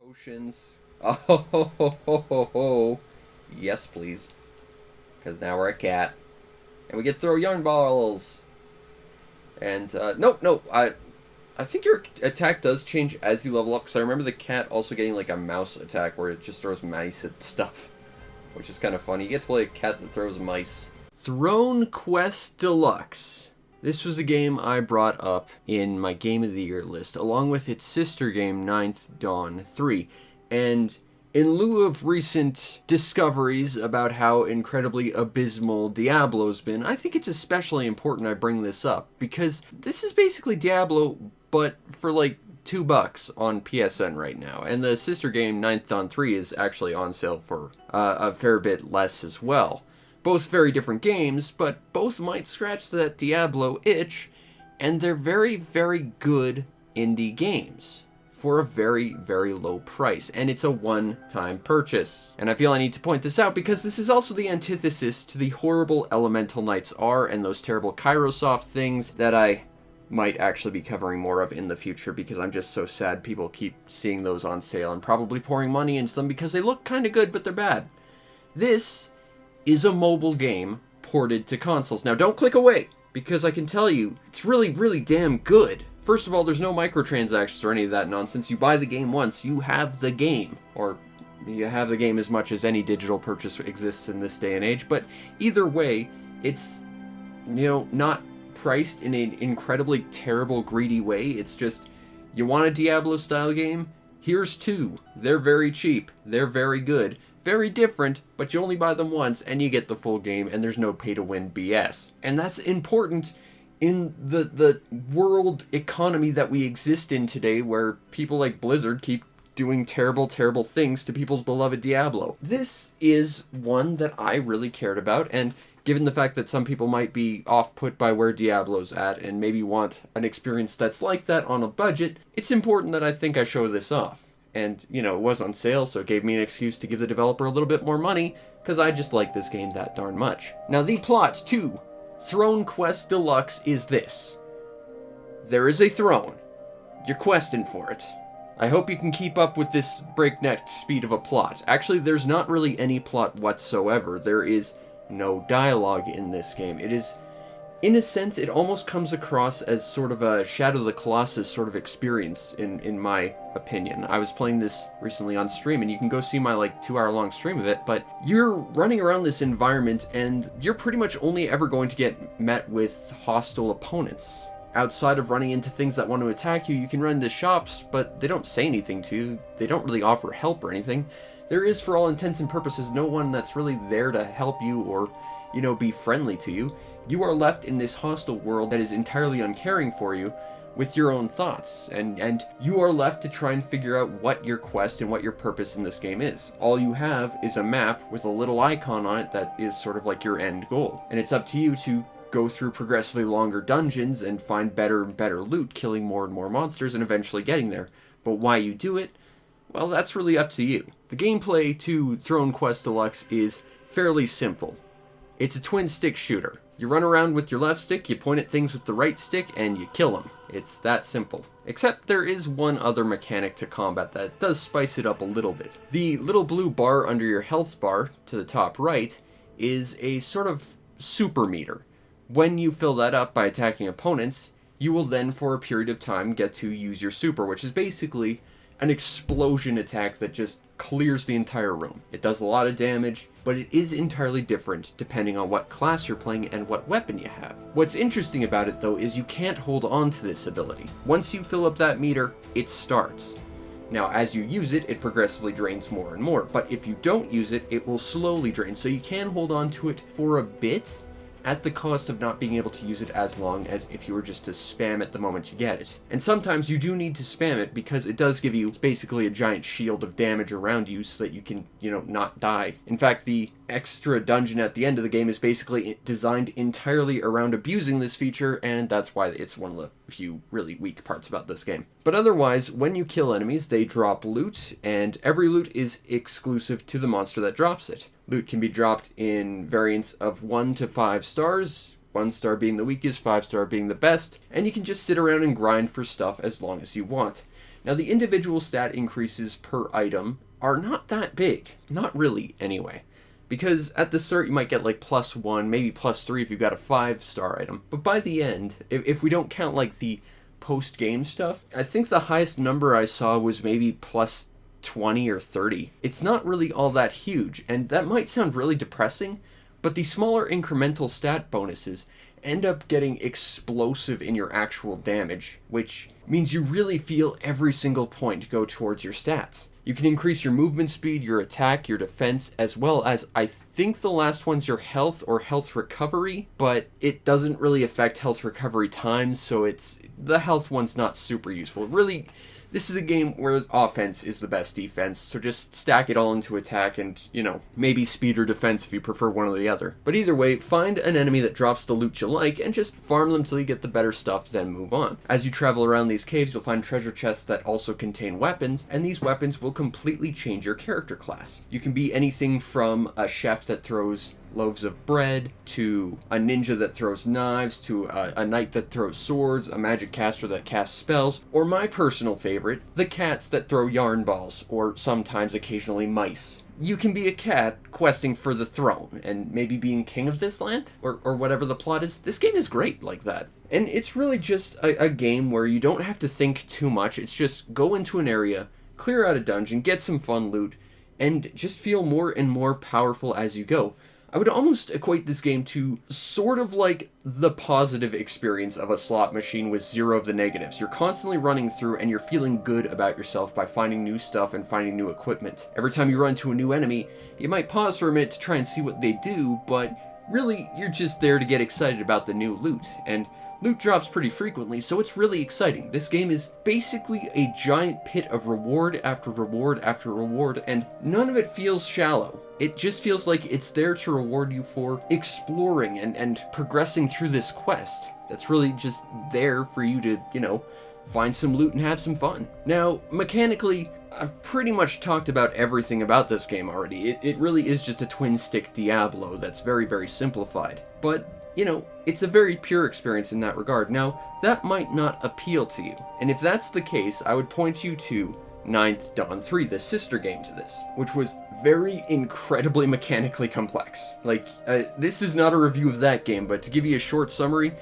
Potions. Oh, ho, ho, ho, ho, ho, ho. Yes, please. Because now we're a cat. And we get to throw yarn balls. And, no, I think your attack does change as you level up. Because I remember the cat also getting, like, a mouse attack where it just throws mice at stuff. Which is kind of funny. You get to play a cat that throws mice. Throne Quest Deluxe. This was a game I brought up in my Game of the Year list, along with its sister game, Ninth Dawn 3. And in lieu of recent discoveries about how incredibly abysmal Diablo's been, I think it's especially important I bring this up, because this is basically Diablo, but for like $2 on PSN right now. And the sister game, Ninth Dawn 3, is actually on sale for a fair bit less as well. Both very different games, but both might scratch that Diablo itch, and they're very, very good indie games for a very, very low price, and it's a one-time purchase. And I feel I need to point this out because this is also the antithesis to the horrible Elemental Knights R and those terrible Kairosoft things that I might actually be covering more of in the future, because I'm just so sad people keep seeing those on sale and probably pouring money into them because they look kind of good, but they're bad. This is a mobile game ported to consoles. Now, don't click away, because I can tell you, it's really, really damn good. First of all, there's no microtransactions or any of that nonsense. You buy the game once, you have the game. Or, you have the game as much as any digital purchase exists in this day and age. But either way, it's, not priced in an incredibly terrible, greedy way. It's just, you want a Diablo-style game? Here's two. They're very cheap. They're very good. Very different, but you only buy them once and you get the full game, and there's no pay-to-win BS. And that's important in the world economy that we exist in today, where people like Blizzard keep doing terrible, terrible things to people's beloved Diablo. This is one that I really cared about, and given the fact that some people might be off-put by where Diablo's at and maybe want an experience that's like that on a budget, it's important that I think I show this off. And, it was on sale, so it gave me an excuse to give the developer a little bit more money, because I just like this game that darn much. Now, the plot to Throne Quest Deluxe is this. There is a throne. You're questing for it. I hope you can keep up with this breakneck speed of a plot. Actually, there's not really any plot whatsoever. There is no dialogue in this game. It is, in a sense, it almost comes across as sort of a Shadow of the Colossus sort of experience, in my opinion. I was playing this recently on stream, and you can go see my 2-hour-long stream of it, but you're running around this environment, and you're pretty much only ever going to get met with hostile opponents. Outside of running into things that want to attack you, you can run into shops, but they don't say anything to you. They don't really offer help or anything. There is, for all intents and purposes, no one that's really there to help you or, be friendly to you. You are left in this hostile world that is entirely uncaring for you, with your own thoughts, and you are left to try and figure out what your quest and what your purpose in this game is. All you have is a map with a little icon on it that is sort of like your end goal, and it's up to you to go through progressively longer dungeons and find better and better loot, killing more and more monsters, and eventually getting there. But why you do it, well, that's really up to you. The gameplay to Throne Quest Deluxe is fairly simple. It's a twin-stick shooter. You run around with your left stick, you point at things with the right stick, and you kill them. It's that simple. Except there is one other mechanic to combat that does spice it up a little bit. The little blue bar under your health bar, to the top right, is a sort of super meter. When you fill that up by attacking opponents, you will then, for a period of time, get to use your super, which is basically an explosion attack that just clears the entire room. It does a lot of damage, but it is entirely different depending on what class you're playing and what weapon you have. What's interesting about it, though, is you can't hold on to this ability. Once you fill up that meter, it starts. Now, as you use it, it progressively drains more and more, but if you don't use it, it will slowly drain, so you can hold on to it for a bit, at the cost of not being able to use it as long as if you were just to spam it the moment you get it. And sometimes you do need to spam it because it does give you basically a giant shield of damage around you so that you can, not die. In fact, the extra dungeon at the end of the game is basically designed entirely around abusing this feature, and that's why it's one of the few really weak parts about this game. But otherwise, when you kill enemies, they drop loot, and every loot is exclusive to the monster that drops it. Loot can be dropped in variants of 1 to 5 stars, 1 star being the weakest, 5 star being the best, and you can just sit around and grind for stuff as long as you want. Now, the individual stat increases per item are not that big. Not really, anyway. Because at the start you might get like +1, maybe +3 if you've got a 5-star item. But by the end, if we don't count like the post-game stuff, I think the highest number I saw was maybe +20 or 30. It's not really all that huge, and that might sound really depressing, but the smaller incremental stat bonuses end up getting explosive in your actual damage, which means you really feel every single point go towards your stats. You can increase your movement speed, your attack, your defense, as well as, I think the last one's your health or health recovery, but it doesn't really affect health recovery times, so the health one's not super useful. Really, this is a game where offense is the best defense, so just stack it all into attack and, maybe speed or defense if you prefer one or the other. But either way, find an enemy that drops the loot you like and just farm them till you get the better stuff, then move on. As you travel around these caves, you'll find treasure chests that also contain weapons, and these weapons will completely change your character class. You can be anything from a chef that throws loaves of bread, to a ninja that throws knives, to a knight that throws swords, a magic caster that casts spells, or my personal favorite, the cats that throw yarn balls, or sometimes occasionally mice. You can be a cat questing for the throne, and maybe being king of this land, or whatever the plot is. This game is great like that. And it's really just a game where you don't have to think too much. It's just go into an area, clear out a dungeon, get some fun loot, and just feel more and more powerful as you go. I would almost equate this game to sort of like the positive experience of a slot machine with zero of the negatives. You're constantly running through and you're feeling good about yourself by finding new stuff and finding new equipment. Every time you run into a new enemy, you might pause for a minute to try and see what they do, but really you're just there to get excited about the new loot. And loot drops pretty frequently, so it's really exciting. This game is basically a giant pit of reward after reward after reward, and none of it feels shallow. It just feels like it's there to reward you for exploring and progressing through this quest. That's really just there for you to, find some loot and have some fun. Now, mechanically, I've pretty much talked about everything about this game already. It really is just a twin-stick Diablo that's very, very simplified. But it's a very pure experience in that regard. Now, that might not appeal to you. And if that's the case, I would point you to Ninth Dawn 3, the sister game to this, which was very incredibly mechanically complex. This is not a review of that game, but to give you a short summary,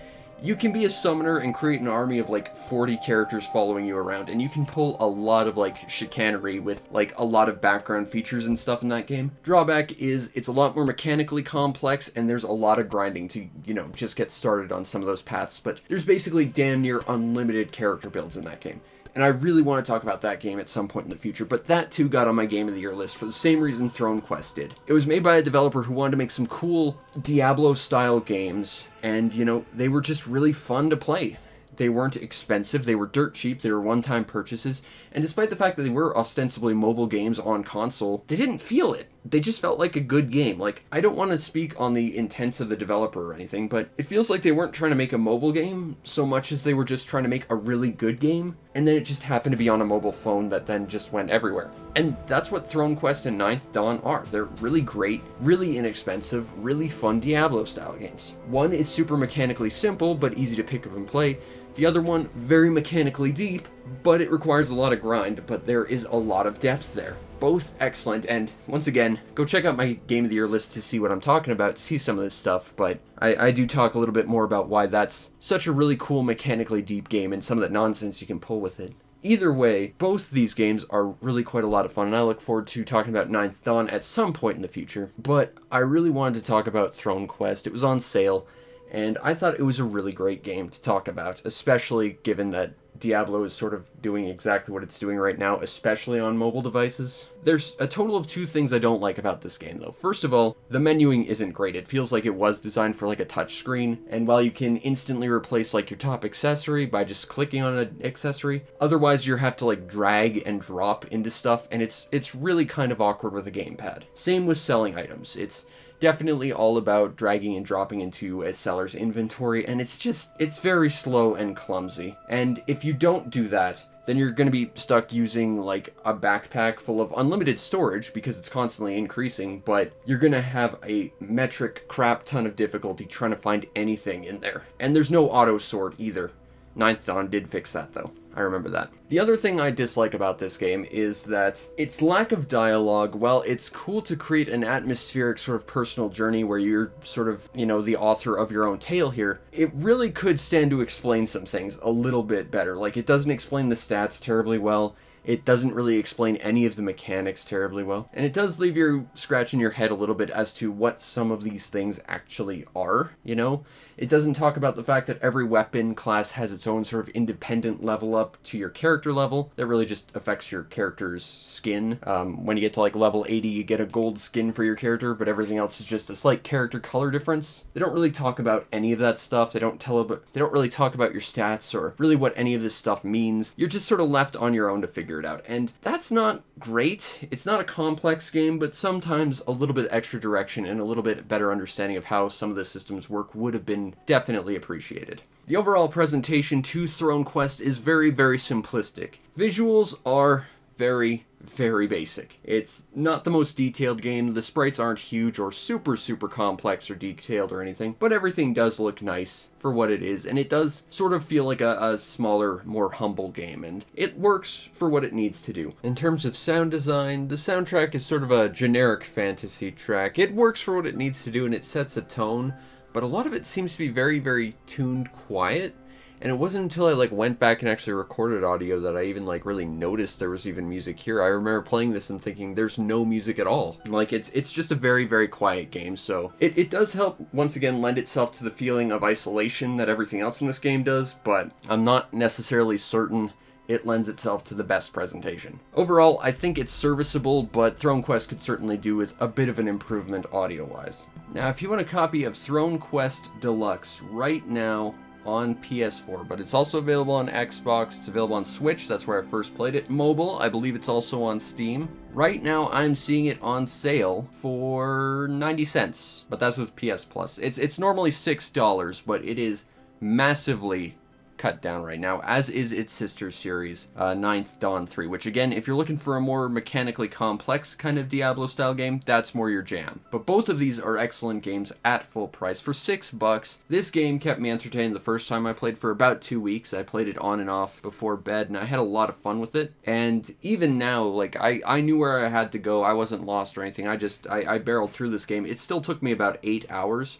you can be a summoner and create an army of 40 characters following you around, and you can pull a lot of chicanery with a lot of background features and stuff in that game. Drawback is it's a lot more mechanically complex, and there's a lot of grinding to, just get started on some of those paths, but there's basically damn near unlimited character builds in that game. And I really want to talk about that game at some point in the future, but that too got on my Game of the Year list for the same reason Throne Quest did. It was made by a developer who wanted to make some cool Diablo-style games, and, they were just really fun to play. They weren't expensive, they were dirt cheap, they were one-time purchases, and despite the fact that they were ostensibly mobile games on console, they didn't feel it. They just felt like a good game. I don't want to speak on the intents of the developer or anything, but it feels like they weren't trying to make a mobile game so much as they were just trying to make a really good game, and then it just happened to be on a mobile phone that then just went everywhere. And that's what Throne Quest and Ninth Dawn are. They're really great, really inexpensive, really fun Diablo-style games. One is super mechanically simple, but easy to pick up and play. The other one, very mechanically deep, but it requires a lot of grind, but there is a lot of depth there. Both excellent, and once again, go check out my Game of the Year list to see what I'm talking about, see some of this stuff, but I do talk a little bit more about why that's such a really cool mechanically deep game and some of that nonsense you can pull with it. Either way, both these games are really quite a lot of fun, and I look forward to talking about Ninth Dawn at some point in the future, but I really wanted to talk about Throne Quest. It was on sale, and I thought it was a really great game to talk about, especially given that Diablo is sort of doing exactly what it's doing right now, especially on mobile devices. There's a total of 2 things I don't like about this game, though. First of all, the menuing isn't great. It feels like it was designed for a touch screen, and while you can instantly replace your top accessory by just clicking on an accessory, otherwise you have to drag and drop into stuff, and it's really kind of awkward with a gamepad. Same with selling items. It's definitely all about dragging and dropping into a seller's inventory, and it's very slow and clumsy. And if you don't do that, then you're going to be stuck using a backpack full of unlimited storage because it's constantly increasing, but you're going to have a metric crap ton of difficulty trying to find anything in there. And there's no auto sort either. Ninth Dawn did fix that, though. I remember that. The other thing I dislike about this game is that its lack of dialogue, while it's cool to create an atmospheric sort of personal journey where you're sort of, you know, the author of your own tale here, it really could stand to explain some things a little bit better. Like, it doesn't explain the stats terribly well. It doesn't really explain any of the mechanics terribly well. And it does leave you scratching your head a little bit as to what some of these things actually are, you know? It doesn't talk about the fact that every weapon class has its own sort of independent level up to your character level that really just affects your character's skin. When you get to like level 80, you get a gold skin for your character, but everything else is just a slight character color difference. They don't really talk about any of that stuff. They don't really talk about your stats or really what any of this stuff means. You're just sort of left on your own to figure it out. And that's not great. It's not a complex game, but sometimes a little bit extra direction and a little bit better understanding of how some of the systems work would have been definitely appreciated. The overall presentation to Throne Quest is very, very simplistic. Visuals are very, very basic. It's not the most detailed game. The sprites aren't huge or super, super complex or detailed or anything, but everything does look nice for what it is, and it does sort of feel like a smaller, more humble game, and it works for what it needs to do. In terms of sound design, the soundtrack is sort of a generic fantasy track. It works for what it needs to do, and it sets a tone, but a lot of it seems to be very, very tuned quiet. And it wasn't until I went back and actually recorded audio that I even really noticed there was even music here. I remember playing this and thinking there's no music at all. It's just a very, very quiet game. So it does help once again lend itself to the feeling of isolation that everything else in this game does, but I'm not necessarily certain it lends itself to the best presentation. Overall, I think it's serviceable, but Throne Quest could certainly do with a bit of an improvement audio-wise. Now, if you want a copy of Throne Quest Deluxe right now on PS4, but it's also available on Xbox, it's available on Switch, that's where I first played it. Mobile, I believe it's also on Steam. Right now, I'm seeing it on sale for 90 cents, but that's with PS Plus. It's normally $6, but it is massively cut down right now, as is its sister series, Ninth Dawn 3, which again, if you're looking for a more mechanically complex kind of Diablo-style game, that's more your jam. But both of these are excellent games at full price. For $6, this game kept me entertained the first time I played for about 2 weeks. I played it on and off before bed, and I had a lot of fun with it. And even now, I knew where I had to go. I wasn't lost or anything. I barreled through this game. It still took me about 8 hours,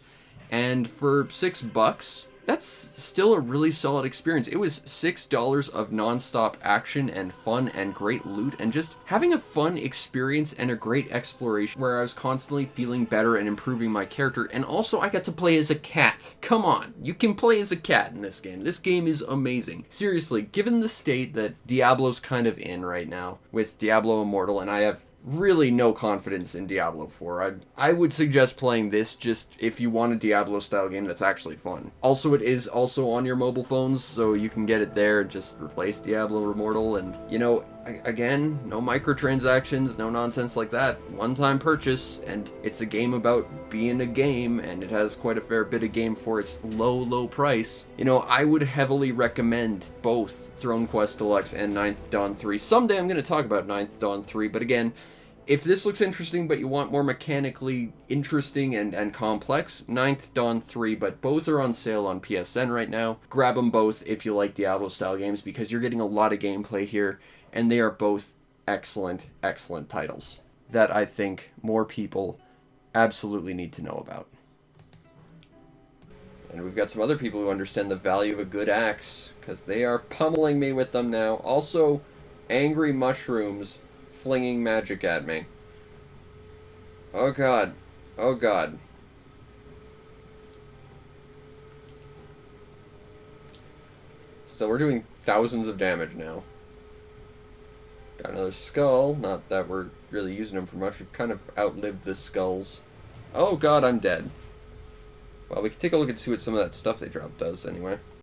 and for $6, that's still a really solid experience. It was $6 of non-stop action and fun and great loot and just having a fun experience and a great exploration where I was constantly feeling better and improving my character. And also I got to play as a cat. Come on, you can play as a cat in this game. This game is amazing. Seriously, given the state that Diablo's kind of in right now with Diablo Immortal, and I have really no confidence in Diablo 4. I would suggest playing this just if you want a Diablo-style game that's actually fun. Also, it is also on your mobile phones, so you can get it there and just replace Diablo Immortal, and, you know, again, no microtransactions, no nonsense like that. One-time purchase, and it's a game about being a game, and it has quite a fair bit of game for its low, low price. You know, I would heavily recommend both Throne Quest Deluxe and Ninth Dawn 3. Someday I'm going to talk about Ninth Dawn 3, but again, if this looks interesting, but you want more mechanically interesting and complex, Ninth Dawn 3, but both are on sale on PSN right now. Grab them both if you like Diablo-style games, because you're getting a lot of gameplay here, and they are both excellent, excellent titles that I think more people absolutely need to know about. And we've got some other people who understand the value of a good axe, because they are pummeling me with them now. Also, angry mushrooms flinging magic at me. Oh god. Oh god. Still, we're doing thousands of damage now. Got another skull. Not that we're really using them for much. We've kind of outlived the skulls. Oh god, I'm dead. Well, we can take a look and see what some of that stuff they dropped does anyway.